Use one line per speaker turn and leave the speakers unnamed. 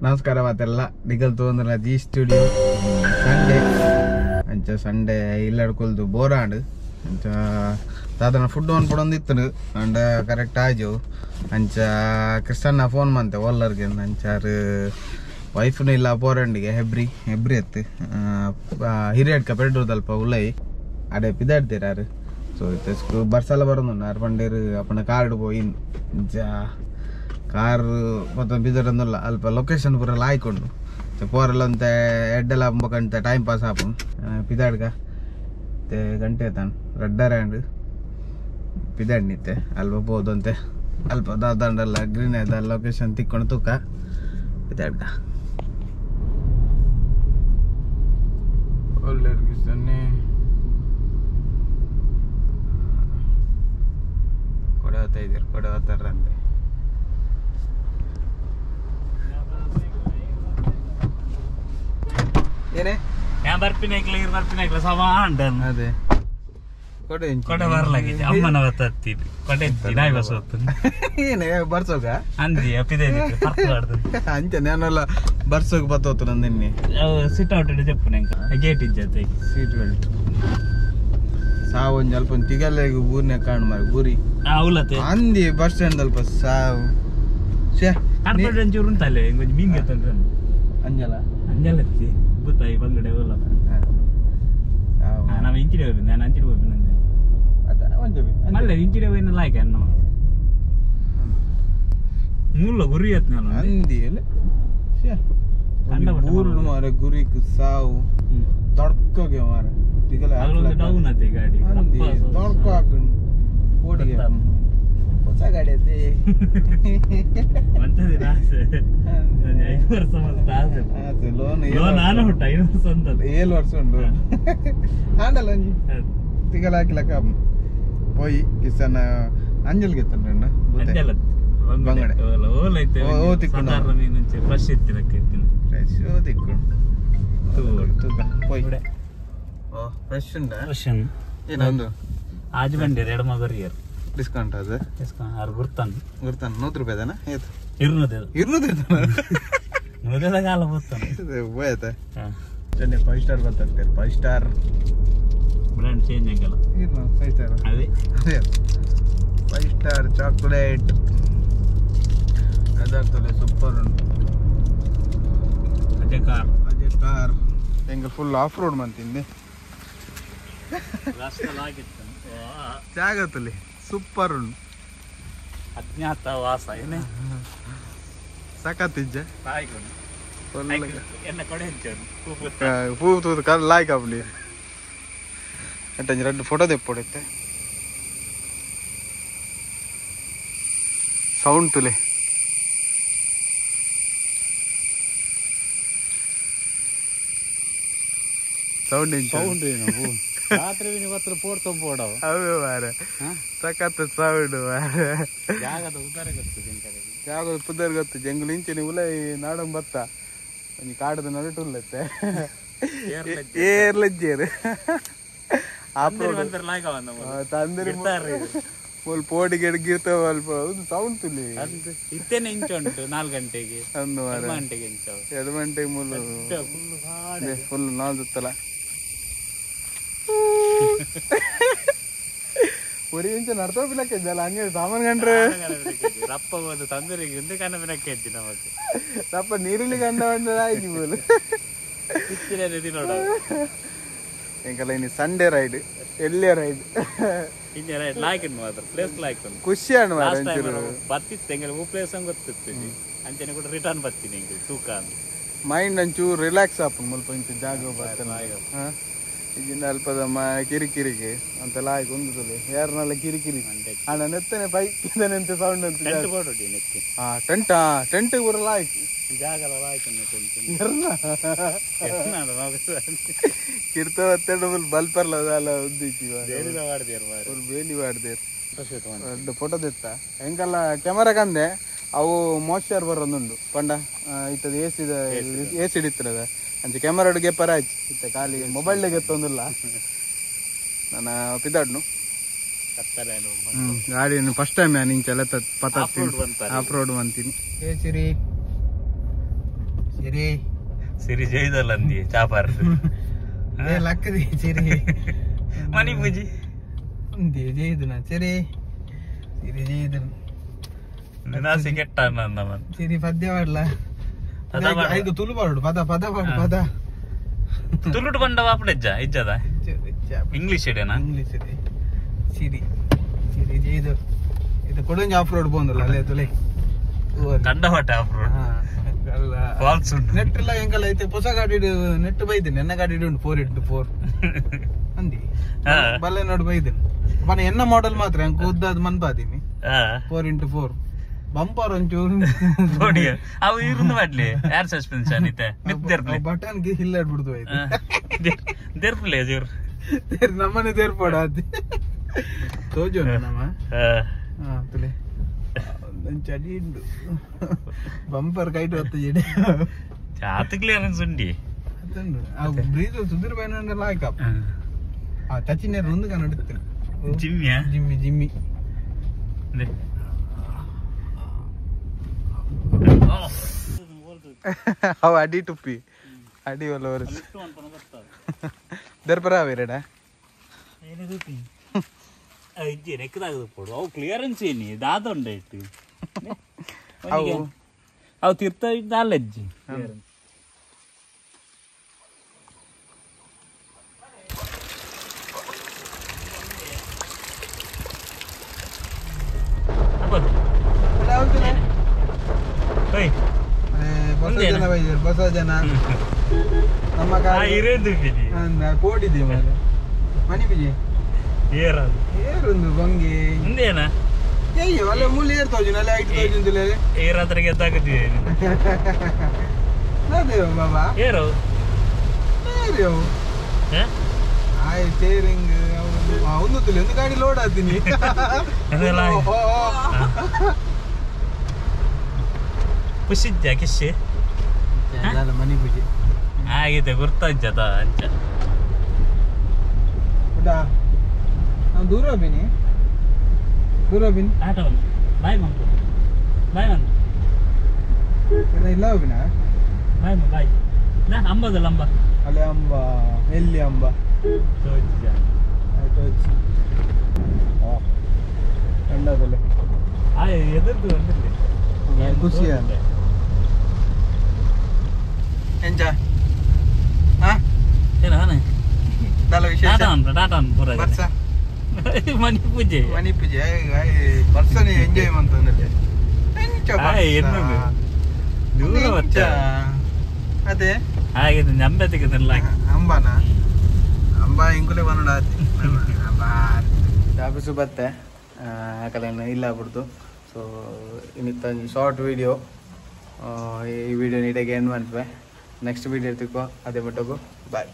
ನಮಸ್ಕಾರ ಮಾತೆಲ್ಲ ನಿಗಲ್ ತೊಂದ್ರೆ ಜಿ ಸ್ಟುಡಿಯೋ ಸಂಡೇ ಅಂಚ ಸಂಡೇ ಇಲ್ಲಡ್ಕೊಳ್ದು ಬೋರಾಂಡ್ ಅಂಚ ಸಾಧಾರಣ ಫುಡ್ ಅನ್ಪಡೊಂದಿತ್ತು ಅಂಡ್ ಕರೆಕ್ಟ್ ಆಜು ಅಂಚ ಕೃಷ್ಣಣ್ಣ ಫೋನ್ ಮಂತೆ ಓಲ್ಲರ್ಗೆ ಅಂಚಾರು ವೈಫ್ನು ಇಲ್ಲ ಪೋರಂಡಿಗೆ ಹೆಬ್ರಿ ಎತ್ತು ಹಿರಿಯಡ್ಕ ಪೆಟ್ರೋಲ್ ತಲ್ಪ ಉಳ್ಳೈ ಅಡೆ ಪಿದಾಡ್ತೀರಾರು ಸೊ ಇತ್ತು ಬರ್ಸಲ್ಲ ಬರೋದು ಆರು ಪಂಡೇರು ಅಪ್ಪನ ಕಾರ್ಡ್ ಪೋಯಿ ಕಾರ್ ಮೊತ್ತ ಬಿದ್ದರೊಂದಲ್ಲ ಅಲ್ಪ ಲೊಕೇಶನ್ ಪೂರ ಲಾಯ್ಕೊಂಡು ಪೋರೆಲ್ಲ ಅಂತ ಎಡ್ಡೆಲ್ಲ ಅಂಬಕಂತ ಟೈಮ್ ಪಾಸ್ ಆಪು ಪಿದಾಡ್ಗ ಮತ್ತೆ ಗಂಟೆ ತಾನು ರಡ್ಡರ್ಯಾಂಡ್ ಪಿದಾಡ್ ನಿತ್ತೆ ಅಲ್ಪ ಬೋದು ಅಂತೆ ಅಲ್ಪ ದಾದಂಡೆಲ್ಲ ಗ್ರೀನ್ ಆಯ್ದ ಲೊಕೇಶನ್ ತಿಕ್ಕೊಂಡು ತೂಕ ಪಿದಾಡ್ಗ ಒಳ್ಳೆ ಸೊನ್ನೆ ಕೊಡೆ ಹೋಗ್ತಾ ಇದ್ದೀರಿ ಕೊಡೆ ಹೋಗ್ತಾರಂತೆ ಏನೇ
ഞാൻ ಬರ್ಪಿನಾಗ್ಲ ಸಮಾಂಡನ್
ಅದೇ ಕೊಡೆ
ಕೊಡೆ ಬರ್ಲಾಗಿದೆ ಅಮ್ಮನ ಹೊತ್ತಿ ಕೊಡೆ ನಾಯಿ ಬಸ್ ಹೋಗ್ತು
ಏನೇ ಬರ್ಸೋಗ
ಅಂದಿ ಅಪ್ಪಿದೆ
ಅಂಚ ನಾನೆಲ್ಲ ಬರ್ಸೋಗ ಬತ್ತೋತು ನಂದಿನ್ನಿ
ಸಿಟ್ ಔಟ್ ಇಡ చెప్పు ನಂಗೆ ಗೇಟ್ ಇಜ್ಜತೆ
ಸೀಟ್ ಬೆಲ್ಟ್ ಸಾವು ಸ್ವಲ್ಪ ತಿಗಲ್ಲ ಊರ್ನ್ಯಾಗ ಕಾಣ್ ಮಾರಿ ಗುರಿ
ಅವಲತೆ
ಅಂದಿ ಬಸ್ ಸ್ಟ್ಯಾಂಡ್ ಅಲ್ಪ ಸಾವು
ಕಡ್ಪಡ್ ಒಂಚೂರು ಉಂಟಲ್ಲೇ ಕೊಂಚ ಮೀನ್ ಗೆತ್ತಂದ್ರೆ ಅಂಜಲತ್ತಿ ಬುತ್ತಾಯಿ ಬಂಗಡೆ ಹೋಲ ನಾವು ಇಂಚಿಡೆ ಹೋಗಿ ನಾನು ಅಂಚಿಡೆ ಹೋಗಿ ನಂಗೆ ಮಲ್ಲ ಇಂಚಿಡೆ ಹೋಗಿ ಲಾಯ್ಕೆ ಅನ್ನ ಮೂಲ ಗುರಿ ಎತ್ ನಾನು
ಅಂದಿ ಊರು ಮಾರೆ ಗುರಿಕ್ ಸಾವು ದೊಡ್ಕೋಗೆ ಮಾರೆ
ಡೌನ್ ಆತೆ ಗಾಡಿ
ದೊಡ್ಕೋ ಹಾಕೊಂಡು ಓಡಿಗೆ ಹೊಸ ಗಾಡಿ ಐತಿ
ಮಂತದಿನ ಆಸೆ 5 ವರ್ಷ ಮಸ್ತ್ ಆಸೆ ಲೋನ್ ನಾನು ಹುಟ್ಟ 5 ವರ್ಷ ಅಂತದ್ದು
7 ವರ್ಷ ಉಂಟು ಆಂಡಲ್ಲ ಅಂಜಿ ತಿಗಲ ಹಾಕಿಲಕ್ಕ ಪೋಯಿ ಕಿಸನ ಅಂಜಲ್ಗೆ ಎತ್ತಂಡ
ಅಂಜಲ
ಬಂಗಡೆ
ಓಲೈತೆ
ಓ ತಿಕ್ಕೊಂಡು
ಸಾಧಾರಣ ಮೀನು ಫ್ರೆಶ್ ಇತ್ತಿರಕ್ಕೆ
ಫ್ರೆಶ್ ತಿಕ್ಕೊಂಡು ತೂಕ ಪೋಯಿ ಓ ಫ್ರೆಶ್ ಉಂಡ
ಫ್ರೆಶ್
ಏನೊಂದು
ಆಜ್ ಬಂದಿರ ಎಡ ಮಗರಿಯರ್
ಡಿಸ್ಕೌಂಟ್ ಅದು
ಆರು ಗುರ್ತಾನ
100 ರೂಪಾಯಿದಾನ ಏತು
200 ಮುದದ ಕಾಲ ಬರ್ತಾನೆ
ಹೋಯ್ತಾ ಚೆನ್ನೈ 5 ಸ್ಟಾರ್ ಬರ್ತಾರೆ 5 ಸ್ಟಾರ್
ಬ್ರ್ಯಾಂಡ್ ಚೇಂಜ್ ಆಗಲ್ಲ
5 ಸ್ಟಾರ್
ಅದೇ
5 ಸ್ಟಾರ್ ಚಾಕ್ಲೇಟ್ ಅದಾಗ್ತದೆ ಸೂಪರ್ ಉಂಟು
ಅದೇ ಕಾರ್
ಹೆಂಗೆ ಫುಲ್ ಆಫ್ ರೋಡ್ ಮಂತಿಂದೆ ಜಾಗತ್ತಲ್ಲಿ ಸೂಪರ್ ಉಂಟು
ಅಜ್ಞಾತ ವಾಸ ಏನೇ
ಸಖತ್ತಿಜ್ಜ
ಎನ್ನ ಕೊಡೆ
ಪೂ ತೂದು ಕಾಲ ಲಾಯ್ಕ್ ಆಗ್ಲಿ ಅಟ್ಟಂಜಿ 2 ಫೋಟೋ ತೆಪ್ಪೊಡುತ್ತೆ ಸೌಂಡ್ ತುಲೆ ಸೌಂಡ್
ಏನು ರಾತ್ರಿ ಇವತ್ತು ಪೋಡ್ತೊ ಪೋಡವ
ಅವೇ ಮಾರೆ ಸಖತ್ ಸೌಂಡ್ ಮಾರೆ
ಜಾಗದ ಉದಾರ ಗೊತ್ತು
ಜಾಗದ ಪುದರ್ ಗೊತ್ತು ಜಂಗುಲ್ ಇಂಚಿನ ಉಲೈ ನಾಡಂ ಬತ್ತ ಒಂಜಿ ಕಾಡದ ನಡುಟುಲ್ಲತ್ತೆ ಏರ್ಲಜ್ಜೇರು ತಂದಿರಿ ಫುಲ್ ಪೋಡಿ ಗಿಡ್ಗಿರ್ತ ಅಲ್ಪ ಸೌಂಡ್ ತುಲಿ
ಇತ್ತೇನೆ ಇಂಚ ಉಂಟು 4 ಗಂಟೆಗೆ
2
ಗಂಟೆಗೆ ಇಂಚ
2 ಗಂಟೆಗೆ ಮೂಲು ಫುಲ್ ನಾಲ್ ಸುತ್ತಲ್ಲ ಒಡಿ ಇಂಚ ನಡ್ತೋ ಬಿಲಕ್ಕಿದ್ದಲ್ಲ ಹಂಗೆ ಸಾಮಾನ್ ಗಂಡ್ರೆ
ರಪ್ಪ ಹೋದ ತಂದೂರಿಗೆ ಇಂದ ಕಣ್ಣ ಬಿನಕ್ಕೆ ಇದ್ದಿ ನಮಗೆ
ರಪ್ಪ ನೀರಿಲಿ ಗಂಡ ಬಂದ ಆಯ್ತು ಬೋಲು
ಇತ್ತಿನ ನೋಡ
ಎಂಕಲ್ಲ ಇನ್ನು ಸಂಡೇ ರೈಡ್ ಎಲ್ಲಿಯ ರೈಡ್
ಇನ್ನ ರೈಡ್ ಲಾಯ್ಕ್ ಮಾತ್ರ ಪ್ಲೇಸ್ ಲಾಯ್ಕ್
ಖುಷಿ ಅಣ್ಣ
ಬರ್ತಿತ್ತು ಹೆಂಗ ಹೂ ಪ್ಲೇಸ್ ಹಂಗ ಗೊತ್ತಿತ್ತು ಅಂಚನೆ ಕೂಡ ರಿಟರ್ನ್ ಬರ್ತೀನಿ ಹೆಂಗೆ ತೂಕ
ಮೈಂಡ್ ಒಂಚೂರು ರಿಲ್ಯಾಕ್ಸ್ ಆಪನ್ ಮುಲ್ಪ ಇಂಚ ಜಾಗ ಬರ್ತಾನೆ ಈಗಿನ ಅಲ್ಪದ ಕಿರಿಕಿರಿಗೆ ಅಂತೆಲ್ಲ ಆಯ್ತು ಒಂದು ಯಾರನ್ನೆಲ್ಲ ಕಿರಿಕಿರಿ ಅಣ್ಣ ನೆತ್ತನೆ ಬೈಕ್ ಸೌಂಡ್ ಅಂತ ಟೆಂಟ್ ಊರಲ್ಲ ಆಯ್ತು
ಜಾಗ
ಕಿರ್ತ ಬಲ್ಪರ್ಲ ಅದಲ್ಲ ಬೇಲಿ ಮಾಡ್ದೇರ್ ಫೋಟೋ ತೆತ್ತ ಹೆಂಗಲ್ಲ ಕ್ಯಾಮರಾ ಕಂದೆ ಅವು ಮಾಯ್ಚರ್ ಬರೋದುಂಡು ಪಂಡ ಇತ್ತದ ಎಸಿ ಹಿಡಿತದ ಅಂಚೆ ಕ್ಯಾಮರಾ ಗೆಪ್ಪರ ಆಯ್ತು ಇತ್ತ ಖಾಲಿ ಮೊಬೈಲ್ ಗೆತ್ತೊಂದಿಲ್ಲ ನಾನು ಪಿದಾಡ್ನು ಗಾಡಿ ಫಸ್ಟ್ ಟೈಮ್ ನಿಂಚೆಲ್ಲ ಆಫ್ ರೋಡ್ ಅಂತೀನಿ ಕೇಸರಿ Jadi
Siri jaidalan dia capar.
lakri Siri.
Mani puji.
Dia jaidan Siri. Siri jaidan.
Nasi kettan naman.
Siri padya padla.
Pada
Aiku tulu padu pada.
Tulu tu banda apa aja, ijada. English idena.
English ಇದೆ. Siri jaidan. Itu kodon off road ಬಂದಲ್ಲ ಅಲ್ಲೇ ತುಲೆ.
ಕಂಡವಟ of road. Falls ಉಂಟು.
Net ಎಲ್ಲ ಹೆಂಗಲ್ಲ ಐತೆ ಹೊಸ ಗಾಡಿ net ಬೈದಿನಿ ನನ್ನ ಗಾಡಿ ಉಂಟು 4x4 ಅಂದಿ ಬಲ್ಲೆ ನೋಡಿ ಬೈದಿನಿ ಮನೆ ಎನ್ನ ಮಾಡೆಲ್ ಮಾತ್ರ ಹಂಗೆ ಉದ್ದಾದ ಮನ್ಪಾದೀನಿ 4x4 ಬಂಪರ್ ಒಂಚೂರು
ನೋಡಿ ಅವು ಇருந்து ಮಾಡ್ಲಿ ಏರ್ ಸಸ್ಪೆನ್ಷನ್ ಐತೆ ನಿತ್ತೆರ್ಲಿ
ಬಟನ್ ಗೆ ಹಿಲ್ಲಾಡ್ಬಿಡ್ತು ಐತೆ
ದೇರ್ಪ್ಲೆ ಜೋರ್
ನಮ್ಮನೆ ದೇರ್ಪಡ ಅದಿ ತೋಜೋ ನಮ್ಮ ತುಲೆ ಚಡಿ ಉಂಟು ಬಂಪರ್ ಕೈಟ್ ಹೊತ್ತು ಜಡಿ
ಜಾತ ಕ್ಲಿಯರೆನ್ಸ್ ಉಂಡಿ
ಅದಂಡು ಆ ಬ್ರೀಜ್ ಸುಧೀರ್ ಬೈನಲ್ಲ ಆಯ್ಕಪ್ಪ ಆ ತಚಿನೇರು ಒಂದು ಕಣ ನಡುತ್ತೇನೆ
ಜಿಮ್ಮಿಯಾ
ಜಿಮ್ಮಿ ಅವ ಅಡಿ ಟುಪ್ಪಿ ಅಡಿ ಒಲ್ಲ ವರಸ್ ದರ್ಪರ ಬೇರೆಡ
ಅವು ಕ್ಲಿಯರೆನ್ಸ್ ಏನಿ ದಾದ ಉಂಡಾಯ್ತು ಅವು ತೀರ್ಥ ದಾಲಜ್ಜಿ
ಹೊಸ ಜನ ನಮ್ಮ ಕೋಟಿದ್ದೀವಿ ಮೇಲೆ ಮನಿ ಬಿಜಿ ಏರೊಂದು ಬಂಗಿ
ಮುಂದೇನಾ
ಅಯ್ಯೋ ಅಲ್ಲ ಮೂಲೆ ಏರ್ತೋಜು ಅಲ್ಲ 5000
ಏರಾತ್ರಿಗೆ ಎತ್ತಾಕತ್ತೀವಿ
ಅದೇ ಬಾಬಾ
ಏರೋ
ಏರಿಯೋ ಆಯ್ ಸ್ಟೇರಿಂಗ್ ಒಂದು ತುಲಿ ಒಂದು ಗಾಡಿ ಲೋಡ್ ಆಗ್ತೀನಿ
ಖುಷಿದ್ಯಾ ಕಿಶಿ
ಮನಿ ಖುಷಿ
ಆಗಿದೆ ಗುರ್ತಾಜ್ಜದ ಅಂಚ
ದೂರ ಬಿನಿ
ಆಟ ಬಾಯ್ ಮಂಕು ಬಾಯ್ ಮಂಕು
ಇಲ್ಲ ಹೋಗಿನ
ಬಾಯ್ ನಾ ಅಂಬದಲ್ಲ ಅಂಬ
ಅಲ್ಲೇ ಅಂಬ ಎಲ್ಲಿ ಅಂಬ ಆಯ್ತು ಎಂಡದಲ್ಲೇ
ಎದುರ್ದು ಅಂದ್ರೆ
ಖುಷಿ ಅಂತ ಎಂಜ
ಏನು
ದಲ ವಿಶೇಷ
ಟಾಟಾ ಪೂರ
ವರ್ಷ
ಮನಿ ಪೂಜೆ
ವರ್ಷನೇ ಎಂಜಾಯ್ ಮಾಡ್ತಂದ್ರೆ
ದೂರ వచ్చా
ಅದೇ
ಹಾಗೆ ನಂಬೆ ತೆಗೆದಲ್ಲ
ಅಂಬಾನ ಅಂಬ ಇಂಕುಲೆ ಬಂದ ಆಫೀಸು ಬತ್ತೆ ಯಾಕಲ್ಲ ಇಲ್ಲ ಆಗ್ಬಿಡ್ತು ಸೊ ಇನ್ನಿತ್ತ ಶಾರ್ಟ್ ವಿಡಿಯೋ ಈ ವಿಡಿಯೋ ನೀಟಾಗಿ ಏನು ಮಾಡ್ತೇವೆ ನೆಕ್ಸ್ಟ್ ವಿಡಿಯೋ ಇರ್ತಿಕೋ ಅದೇ ಮಟ್ಟಗೂ ಬಾಯ್